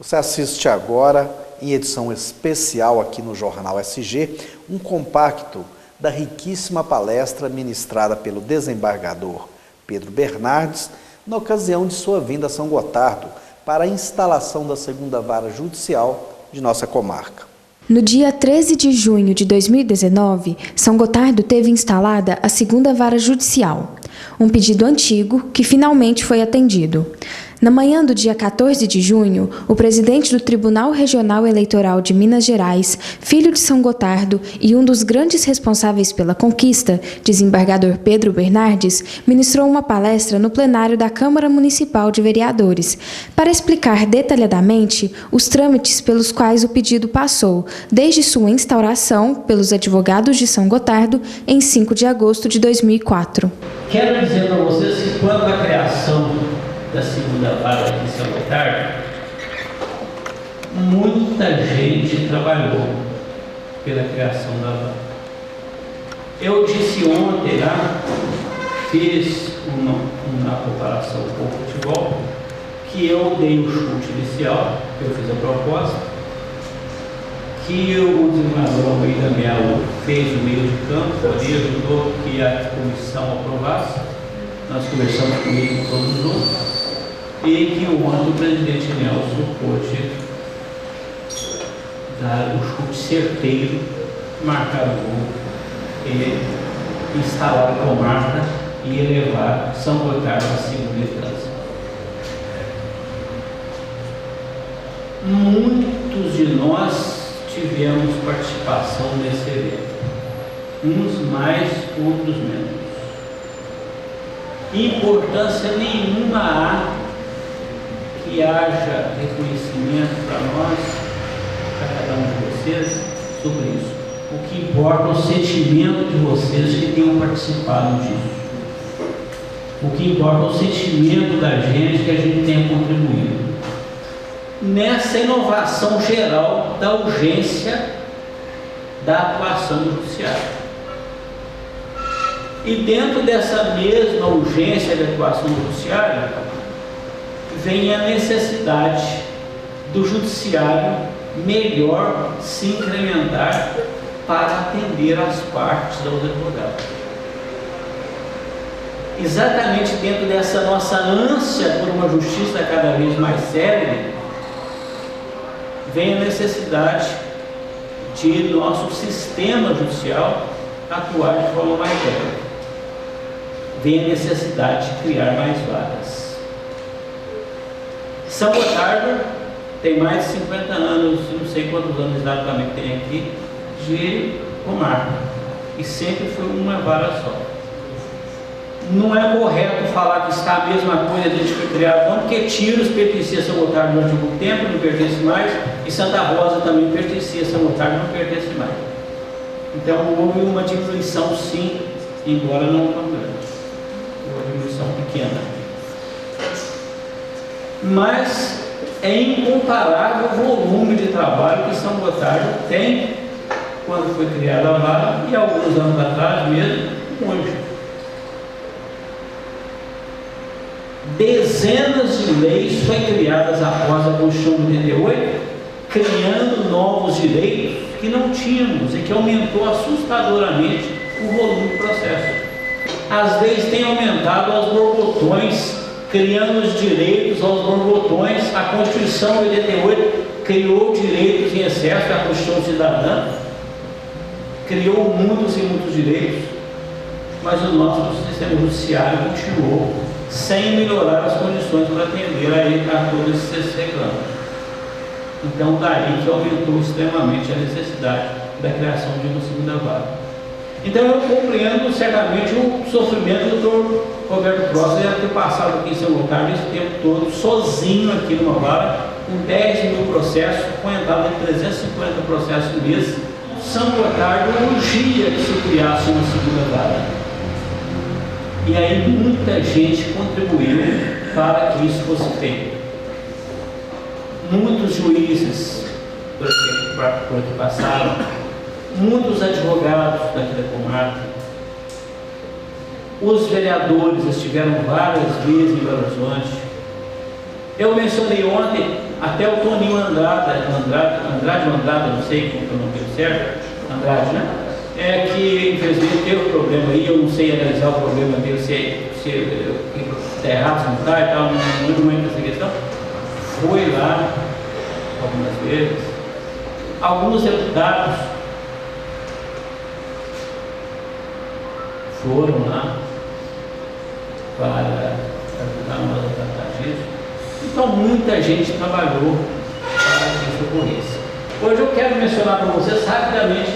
Você assiste agora, em edição especial aqui no Jornal SG, um compacto da riquíssima palestra ministrada pelo desembargador Pedro Bernardes na ocasião de sua vinda a São Gotardo para a instalação da segunda vara judicial de nossa comarca. No dia 13 de junho de 2019, São Gotardo teve instalada a segunda vara judicial, um pedido antigo que finalmente foi atendido. Na manhã do dia 14 de junho, o presidente do Tribunal Regional Eleitoral de Minas Gerais, filho de São Gotardo e um dos grandes responsáveis pela conquista, desembargador Pedro Bernardes, ministrou uma palestra no plenário da Câmara Municipal de Vereadores, para explicar detalhadamente os trâmites pelos quais o pedido passou, desde sua instauração pelos advogados de São Gotardo em 5 de agosto de 2004. Quero dizer para vocês que quando a criação da segunda vara aqui em São Gotardo, muita gente trabalhou pela criação da vara. Eu disse ontem lá, fiz uma comparação com o futebol, que eu dei o chute inicial, eu fiz a proposta, que o desembargador Almeida Melo fez o meio de campo, ali ajudou que a comissão aprovasse, nós conversamos com ele com todos os outros, e que ontem o presidente Nelson pôde dar o chute certeiro, marcar o gol, e instalar a comarca e elevar São Gotardo à segunda instância. Muitos de nós tivemos participação nesse evento, uns mais, outros menos. Importância nenhuma há que haja reconhecimento para nós, para cada um de vocês, sobre isso. O que importa é o sentimento de vocês que tenham participado disso. O que importa é o sentimento da gente que a gente tenha contribuído nessa inovação geral da urgência da atuação do judiciário. E dentro dessa mesma urgência de atuação do judiciário, vem a necessidade do judiciário melhor se incrementar para atender as partes aos advogados. Exatamente dentro dessa nossa ânsia por uma justiça cada vez mais célere, vem a necessidade de nosso sistema judicial atuar de forma mais leve. Vem a necessidade de criar mais vagas. São Gotardo tem mais de 50 anos, não sei quantos anos exatamente tem aqui, de comarca, e sempre foi uma vara só. Não é correto falar que está a mesma coisa desde que foi criado, não, porque Tiros pertencia a São Gotardo durante algum tempo, não pertence mais, e Santa Rosa também pertencia a São Gotardo, não pertence mais. Então houve uma diminuição, sim, embora não tão grande, uma diminuição pequena. Mas é incomparável o volume de trabalho que São Gotardo tem quando foi criada a vara e alguns anos atrás mesmo, hoje. Dezenas de leis foram criadas após a Constituição de 88, criando novos direitos que não tínhamos e que aumentou assustadoramente o volume do processo. As leis têm aumentado aos borbotões, criando os direitos aos borbotões. A Constituição de 88 criou direitos em excesso, a Constituição Cidadã criou muitos e muitos direitos, mas o nosso sistema judiciário continuou sem melhorar as condições para atender a todos esses reclamos. Então, daí que aumentou extremamente a necessidade da criação de uma segunda vara. Então, eu compreendo certamente o sofrimento do Dr. Roberto Próximo de ter passado aqui em São Gotardo esse tempo todo, sozinho aqui numa vara, com 10 mil processos, com entrada de 350 processos por mês. São Gotardo urgia que se criasse uma segunda vara. E aí muita gente contribuiu para que isso fosse feito. Muitos juízes por aqui passaram, muitos advogados daqui da comarca, os vereadores estiveram várias vezes em Belo Horizonte. Eu mencionei ontem até o Toninho Andrade, não sei como é o nome dele certo, Andrade, né? Que infelizmente teve um problema aí, eu não sei analisar o problema dele, se está errado, se não está e tal, não entra essa questão. Foi lá algumas vezes, alguns deputados foram lá para ajudar nós a tratar disso. Então muita gente trabalhou para que isso ocorresse. Hoje eu quero mencionar para vocês rapidamente,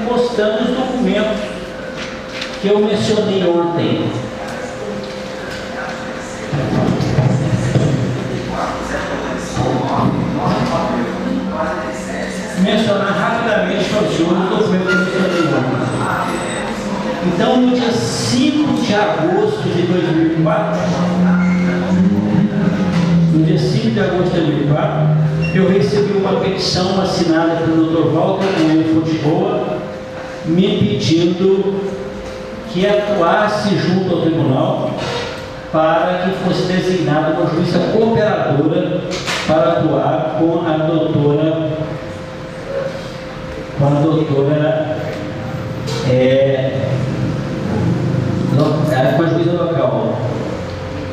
mostrando os documentos que eu mencionei ontem. Mencionar rapidamente para os senhores os documentos que eu mencionei ontem. Então, no dia 5 de agosto de 2004, eu recebi uma petição assinada pelo Dr. Walter Fontegoa, me pedindo que atuasse junto ao tribunal para que fosse designada uma juíza cooperadora para atuar com a doutora com a juíza local.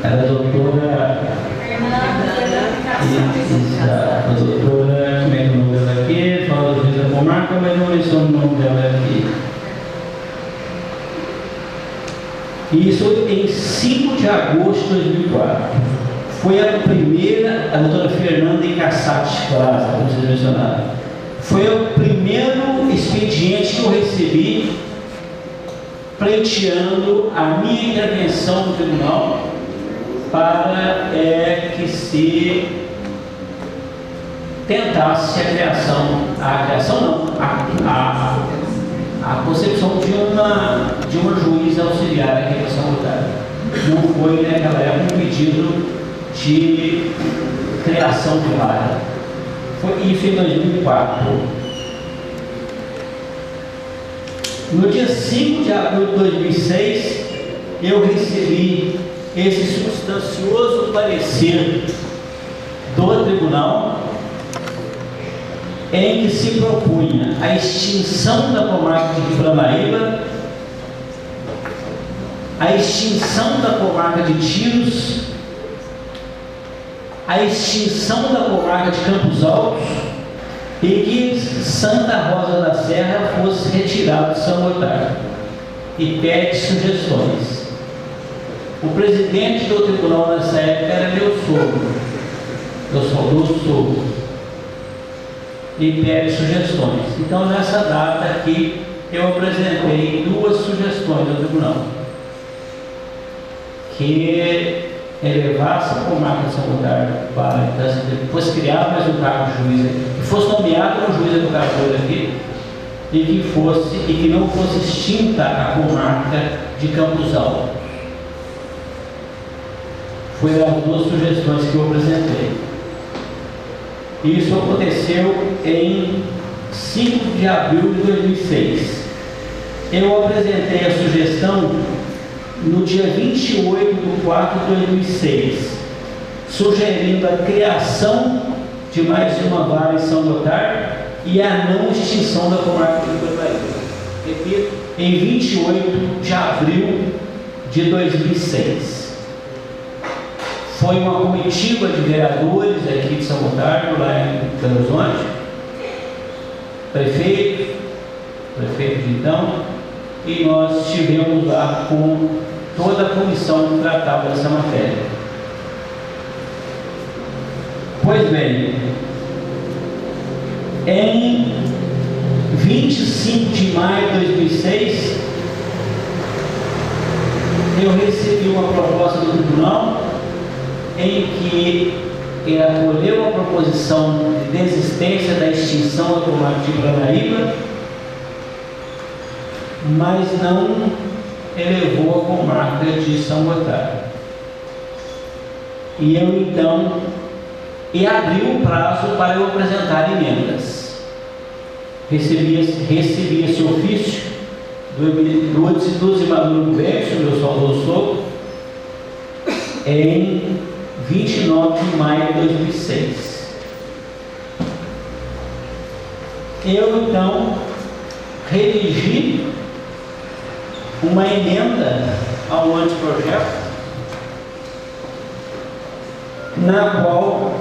Era a doutora a doutora, como é que é o nome dela aqui? Fala da juíza da comarca, mas não menciona o nome dela aqui. Isso em 5 de agosto de 2004. Foi a primeira, a doutora Fernanda Incassati, como vocês mencionaram. Foi o primeiro expediente que eu recebi pleiteando a minha intervenção no tribunal para que se tentasse a concepção de uma juíza auxiliar aqui em São Gotardo. Não foi naquela época um pedido de criação de vara. Foi isso em 2004. No dia 5 de abril de 2006, eu recebi esse substancioso parecer do tribunal, em que se propunha a extinção da comarca de Paranaíba, a extinção da comarca de Tiros, a extinção da comarca de Campos Altos e que Santa Rosa da Serra fosse retirado de São Gotardo, e pede sugestões. O presidente do tribunal nessa época era meu saudoso sogro, e pede sugestões. Então, nessa data aqui, eu apresentei 2 sugestões ao tribunal: que elevasse a comarca de São Gotardo para que fosse criado mais um cargo de juiz, que fosse nomeado um juiz educador aqui, e que não fosse extinta a comarca de Campos Altos. Foi as 2 sugestões que eu apresentei. Isso aconteceu em 5 de abril de 2006. Eu apresentei a sugestão no dia 28 de 4 de 2006, sugerindo a criação de mais uma vara em São Gotardo e a não extinção da comarca de Paranaíba. Repito, em 28 de abril de 2006. Foi uma comitiva de vereadores aqui de São Gotardo, lá em Belo Horizonte, prefeito de então, e nós estivemos lá com toda a comissão que tratava dessa matéria. Pois bem, em 25 de maio de 2006, eu recebi uma proposta do tribunal em que ele acolheu a proposição de desistência da extinção da comarca de Paranaíba, mas não elevou a comarca de São Gotardo. E eu então abriu o prazo para eu apresentar emendas. Recebi esse ofício do desembargador Gubércio, meu saudoso sogro, em 29 de maio de 2006. eu então redigi uma emenda ao anteprojeto, na qual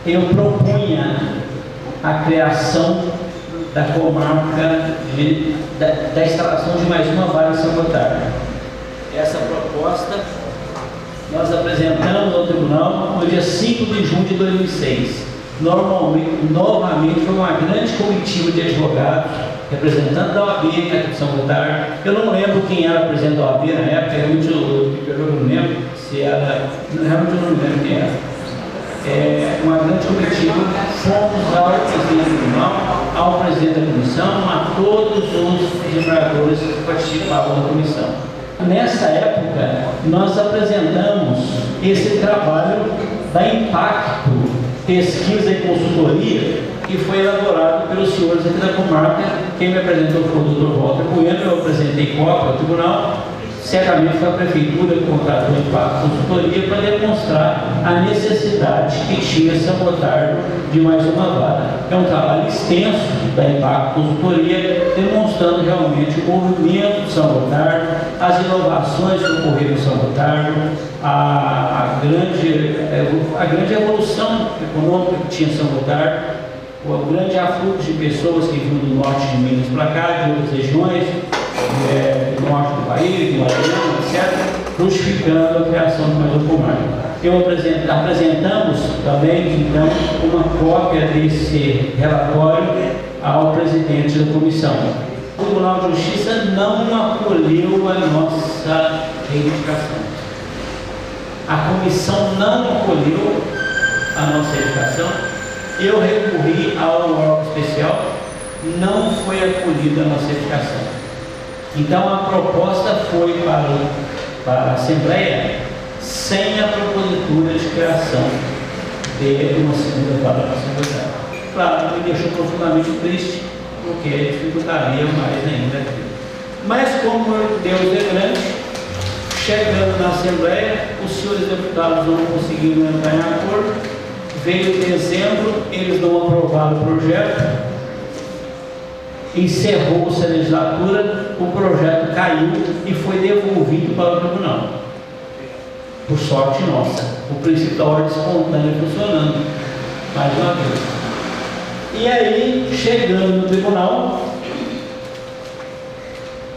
eu propunha a criação da comarca da instalação de mais uma vara em São Gotardo. Essa proposta nós apresentamos ao tribunal no dia 5 de junho de 2006. Novamente foi uma grande comitiva de advogados, representando da OAB aqui de São Gotardo. Eu não lembro quem era o presidente da OAB na época, realmente eu não lembro se era, realmente eu não lembro quem era. Uma grande comitiva, fomos ao presidente do tribunal, ao presidente da comissão, a todos os desembargadores que participavam da comissão. Nessa época, nós apresentamos esse trabalho da Impacto Pesquisa e Consultoria, que foi elaborado pelos senhores aqui da comarca. Quem me apresentou foi o doutor Walter Bueno, eu apresentei cópia ao tribunal. Certamente foi a prefeitura que contratou a Impacto Consultoria para demonstrar a necessidade que tinha São Gotardo de mais uma vara. É um trabalho extenso da Impacto Consultoria, demonstrando realmente o movimento de São Gotardo, as inovações que ocorreram em São Gotardo, a grande evolução econômica que tinha São Gotardo, o grande afluxo de pessoas que vinham do norte de Minas para cá, de outras regiões, do norte do país, do Maranhão, etc., justificando a criação de mais uma comarca. Apresentamos também, então, uma cópia desse relatório ao presidente da comissão. O Tribunal de Justiça não acolheu a nossa reivindicação. A comissão não acolheu a nossa reivindicação. Eu recorri ao órgão especial, não foi acolhida a nossa reivindicação. Então a proposta foi para a Assembleia sem a propositura de criação de uma segunda vara da Assembleia. Claro, me deixou profundamente triste, porque dificultaria mais ainda aquilo. Mas como Deus é grande, chegando na Assembleia, os senhores deputados não conseguiram entrar em acordo. Veio dezembro, eles não aprovaram o projeto. Encerrou-se a legislatura, o projeto caiu e foi devolvido para o tribunal. Por sorte nossa, o princípio da ordem espontânea funcionando, mais uma vez. E aí, chegando no tribunal,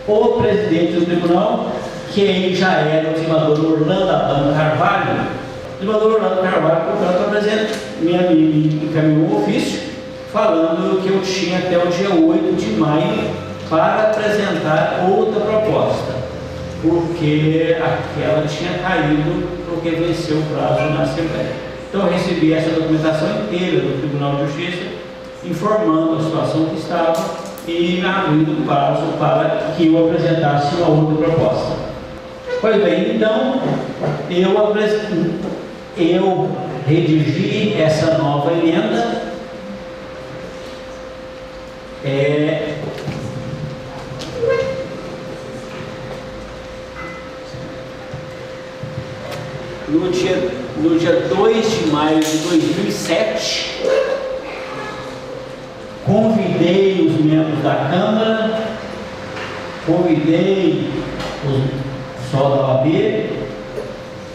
o presidente do tribunal, que aí já era o desembargador Orlando Adão Carvalho, o desembargador Orlando Carvalho, portanto, me encaminhou um ofício falando que eu tinha até o dia 8 de maio para apresentar outra proposta, porque aquela tinha caído porque venceu o prazo na Assembleia. Então eu recebi essa documentação inteira do Tribunal de Justiça, informando a situação que estava e abrindo o prazo para que eu apresentasse uma outra proposta. Pois bem, então eu redigi essa nova emenda. No dia 2 de maio de 2007, convidei os membros da Câmara, convidei o pessoal da OAB,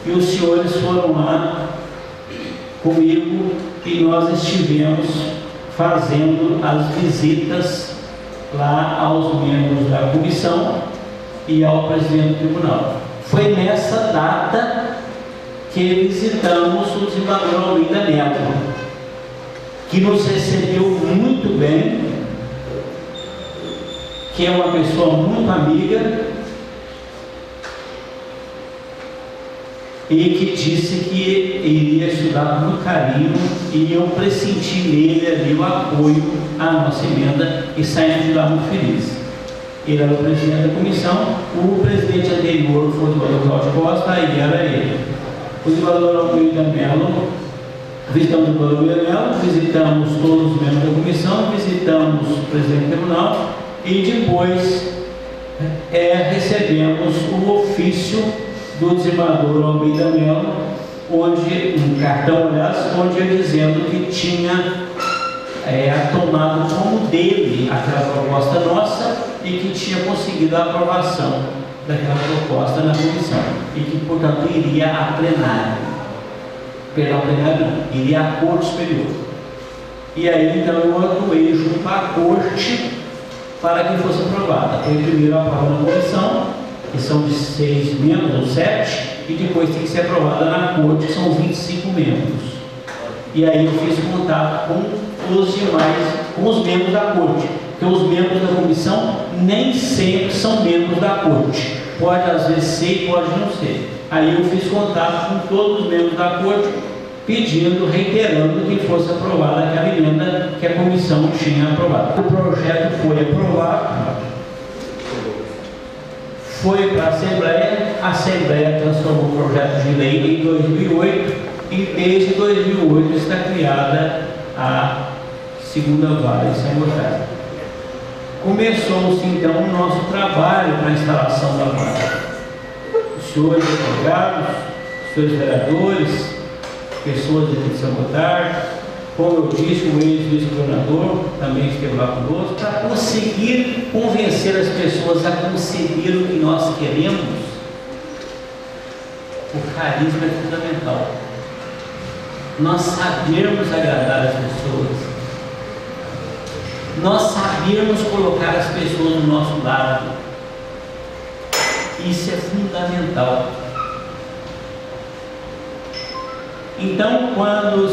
e os senhores foram lá comigo e nós estivemos fazendo as visitas lá aos membros da comissão e ao presidente do tribunal. Foi nessa data que visitamos o desembargador Almeida Neto, que nos recebeu muito bem, que é uma pessoa muito amiga e que disse que iria estudar com muito carinho, e eu pressenti nele ali o apoio à nossa emenda e saímos de lá muito felizes. Ele era o presidente da comissão, o presidente anterior foi o desembargador Cláudio Costa, aí era ele. O desembargador Almeida Melo, visitamos o desembargador Almeida Melo, visitamos todos os membros da comissão, visitamos o presidente do tribunal e depois recebemos o ofício do desembargador Almeida Melo, onde um cartão, aliás, onde ia dizendo que tinha tomado como dele aquela proposta nossa e que tinha conseguido a aprovação daquela proposta na comissão e que, portanto, iria a plenário. Perdão, plenário não, iria à Corte Superior. E aí, então, eu atuei junto à Corte para que fosse aprovada. Foi primeiro aprovada na comissão, que são de 6 membros ou 7, e depois tem que ser aprovada na Corte, que são 25 membros. E aí eu fiz contato com os demais, com os membros da Corte, porque os membros da comissão nem sempre são membros da Corte. Pode às vezes ser e pode não ser. Aí eu fiz contato com todos os membros da Corte, pedindo, reiterando que fosse aprovada aquela emenda que a comissão tinha aprovado. O projeto foi aprovado, foi para a Assembleia transformou o projeto de lei em 2008 e desde 2008 está criada a segunda vara em São Gotardo. Começou-se então o nosso trabalho para a instalação da vara. Os senhores advogados, os senhores vereadores, pessoas de São Gotardo, como eu disse, o ex-vice-governador também esteve lá conosco, para conseguir convencer as pessoas a conceder o que nós queremos. O carisma é fundamental. Nós sabermos agradar as pessoas, nós sabermos colocar as pessoas do nosso lado, isso é fundamental. Então, quando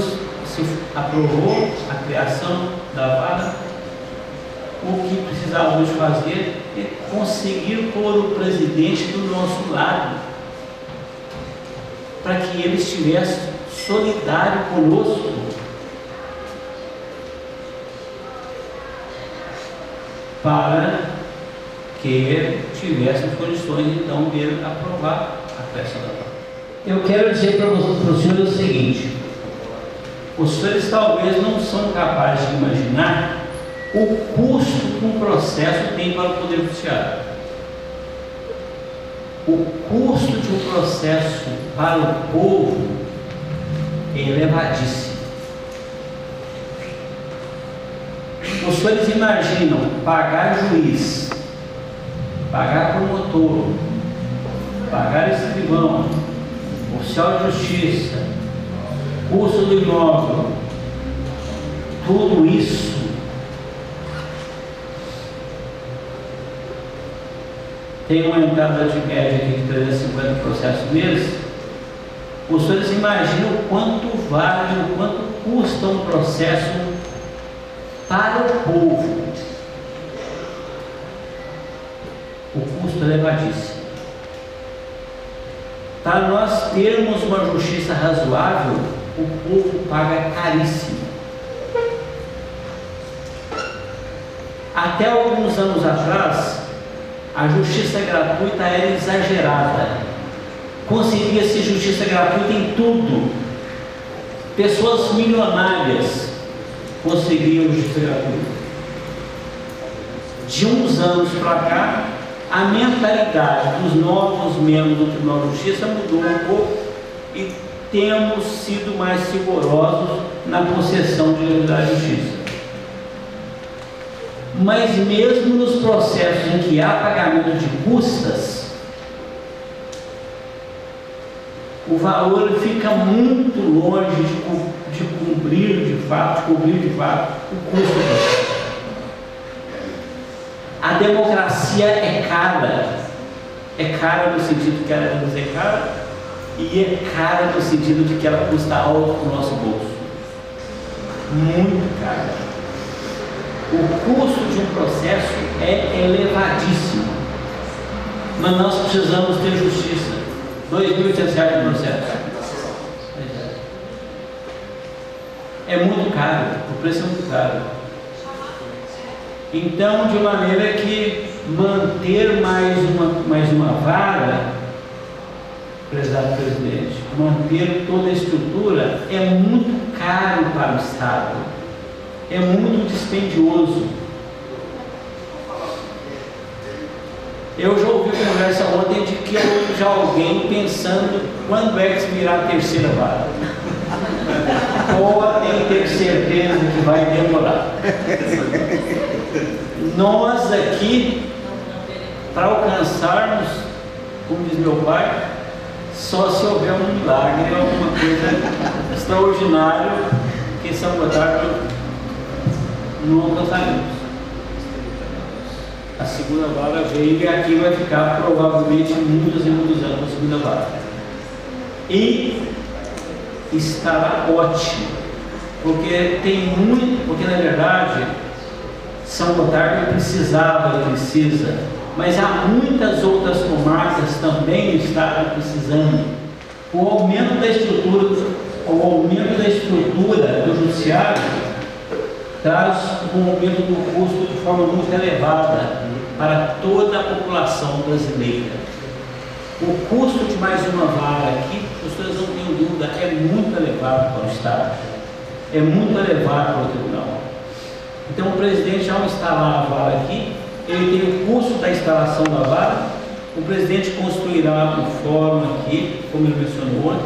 se aprovou a criação da vara, o que precisávamos fazer é conseguir pôr o presidente do nosso lado, para que ele estivesse solidário conosco, para que tivéssemos condições então de aprovar a criação da vara. Eu quero dizer para os senhores o seguinte: os senhores talvez não são capazes de imaginar o custo que um processo tem para o Poder Judiciário. O custo de um processo para o povo é elevadíssimo. Os senhores imaginam pagar juiz, pagar promotor, pagar escrivão, oficial de justiça, custo do imóvel, tudo isso tem uma entrada de média aqui de 350 processos mês. Os senhores imaginam o quanto vale, o quanto custa um processo para o povo. O custo é elevadíssimo. Para nós termos uma justiça razoável, o povo paga caríssimo. Até alguns anos atrás, a justiça gratuita era exagerada. Conseguia-se justiça gratuita em tudo. Pessoas milionárias conseguiam justiça gratuita. De uns anos para cá, a mentalidade dos novos membros do Tribunal de Justiça mudou um pouco e temos sido mais rigorosos na concessão de liberdade de justiça. Mas mesmo nos processos em que há pagamento de custas, o valor fica muito longe de cobrir de fato o custo. A democracia é cara no sentido que ela é cara, e é cara no sentido de que ela custa alto para o nosso bolso. Muito cara. O custo de um processo é elevadíssimo, mas nós precisamos ter justiça. R$2.800 por processo. É muito caro, o preço é muito caro. Então, de maneira que manter mais uma vara, prezado presidente, manter toda a estrutura é muito caro para o Estado, é muito dispendioso. Eu já ouvi conversa ontem de que já alguém pensando quando é que se virá a terceira vara. podem ter certeza que vai demorar. Nós aqui, para alcançarmos, como diz meu pai, só se houver um milagre, alguma coisa extraordinária que São Gotardo não alcançaremos. A segunda vara veio e aqui vai ficar provavelmente muitos e muitos anos a segunda vara. E estará ótimo, porque na verdade São Gotardo precisava e precisa, mas há muitas outras comarcas também estavam precisando. O aumento da estrutura do judiciário traz um aumento do custo de forma muito elevada para toda a população brasileira. O custo de mais uma vara aqui, vocês não tenham dúvida, é muito elevado para o Estado, é muito elevado para o Tribunal. Então o presidente, ao instalar a vara aqui, ele tem o custo da instalação da vara, o presidente construirá um fórum aqui, como ele mencionou,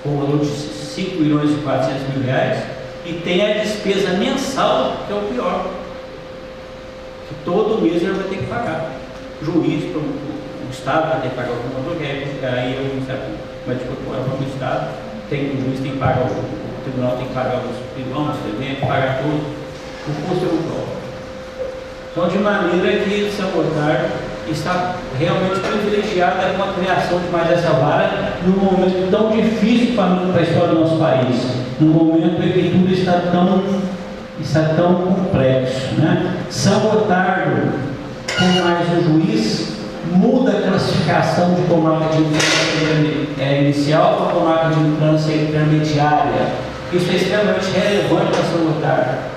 com o valor de 5 milhões e 400 mil reais, e tem a despesa mensal, que é o pior, que todo mês ele vai ter que pagar. O juiz, o Estado vai ter que pagar o promotor, aí eu não sei, mas de qualquer forma o Estado, o juiz tem que pagar, o tribunal tem que pagar os irmãos, tem que pagar tudo, o custo é muito alto. Então, de maneira que São Gotardo está realmente privilegiada com a criação de mais essa vara num momento tão difícil para a história do nosso país, num momento em que tudo está tão complexo, né? São Gotardo, com mais um juiz, muda a classificação de comarca de instância inicial para comarca de instância intermediária. Isso é extremamente relevante para São Gotardo.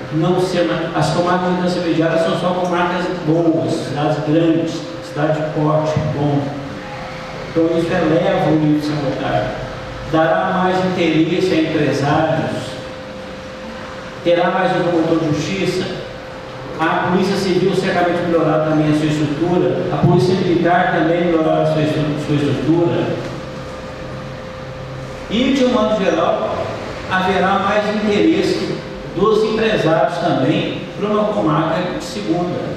As comarcas de instância intermediária são só comarcas boas, cidades grandes, cidade de porte bom. Então isso eleva o nível de São Gotardo. Dará mais interesse a empresários, terá mais um promotor de justiça. A Polícia Civil certamente melhorar também a sua estrutura, a Polícia Militar também melhorar a sua estrutura. E, de um modo geral, haverá mais interesse dos empresários também para uma comarca de segunda.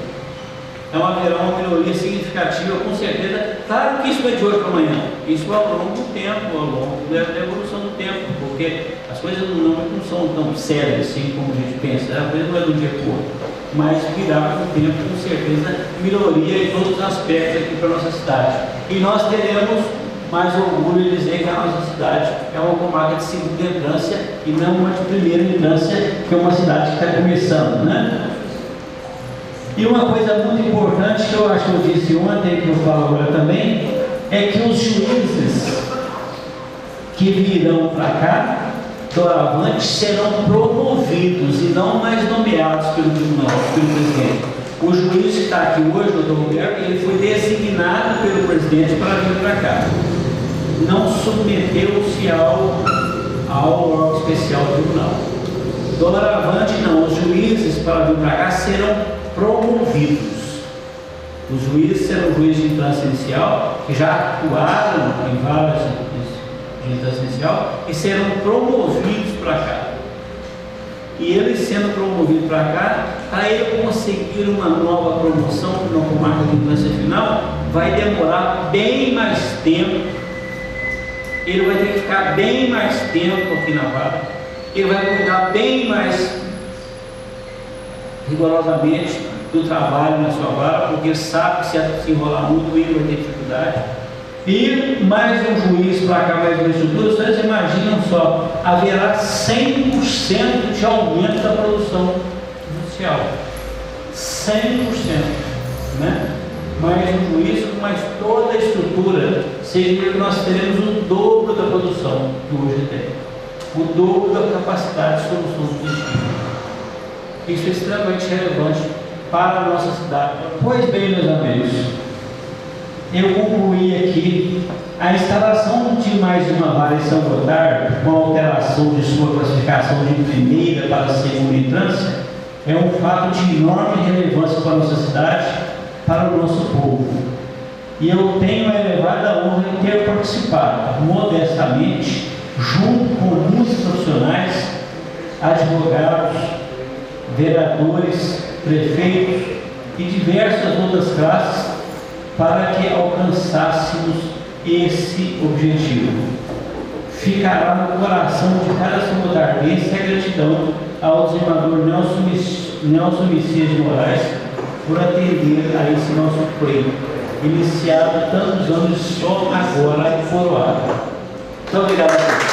Então haverá uma melhoria significativa, com certeza. Claro que isso não é de hoje para amanhã, isso ao longo do tempo, ao longo da evolução do tempo, porque as coisas não são tão sérias assim como a gente pensa, a coisa não é do dia para o outro, mas virá com o tempo, com certeza, melhoria em todos os aspectos aqui para a nossa cidade. E nós teremos mais orgulho de dizer que a nossa cidade é uma comarca de segunda instância e não uma de primeira instância, que é uma cidade que está começando, né? E uma coisa muito importante que eu acho que eu disse ontem, que eu falo agora também, é que os juízes que virão para cá, doravante, serão promovidos e não mais nomeados pelo tribunal, pelo presidente. O juiz que está aqui hoje, o doutor Roberto, ele foi designado pelo presidente para vir para cá. Não submeteu-se ao órgão especial do tribunal. Doravante, não. Os juízes para vir para cá serão promovidos. Os juízes serão juízes de instância inicial, que já atuaram em várias de instância inicial, e serão promovidos para cá. E ele sendo promovido para cá, para ele conseguir uma nova promoção para uma comarca de instância final, vai demorar bem mais tempo. Ele vai ter que ficar bem mais tempo aqui na vara. Ele vai cuidar bem mais rigorosamente do trabalho na sua vara, porque sabe que se enrolar muito ele vai ter dificuldade. E mais um juiz para cá, mais uma estrutura, vocês imaginam só, haverá 100% de aumento da produção judicial. 100%, né? Mais um juiz, mais toda a estrutura, seria que nós teremos o dobro da produção que hoje tem. O dobro da capacidade de solução do destino. Isso é extremamente relevante para a nossa cidade. Pois bem, meus amigos, eu concluí aqui a instalação de mais uma vara em São Gotardo, com a alteração de sua classificação de primeira para a segunda instância, é um fato de enorme relevância para a nossa cidade, para o nosso povo. E eu tenho a elevada honra de ter participado, modestamente, junto com muitos profissionais, advogados, vereadores, prefeitos e diversas outras classes, para que alcançássemos esse objetivo. Ficará no coração de cada sangotardense a gratidão ao desembargador Nelson Messias de Moraes por atender a esse nosso pleito, iniciado tantos anos só agora coroado. Muito obrigado.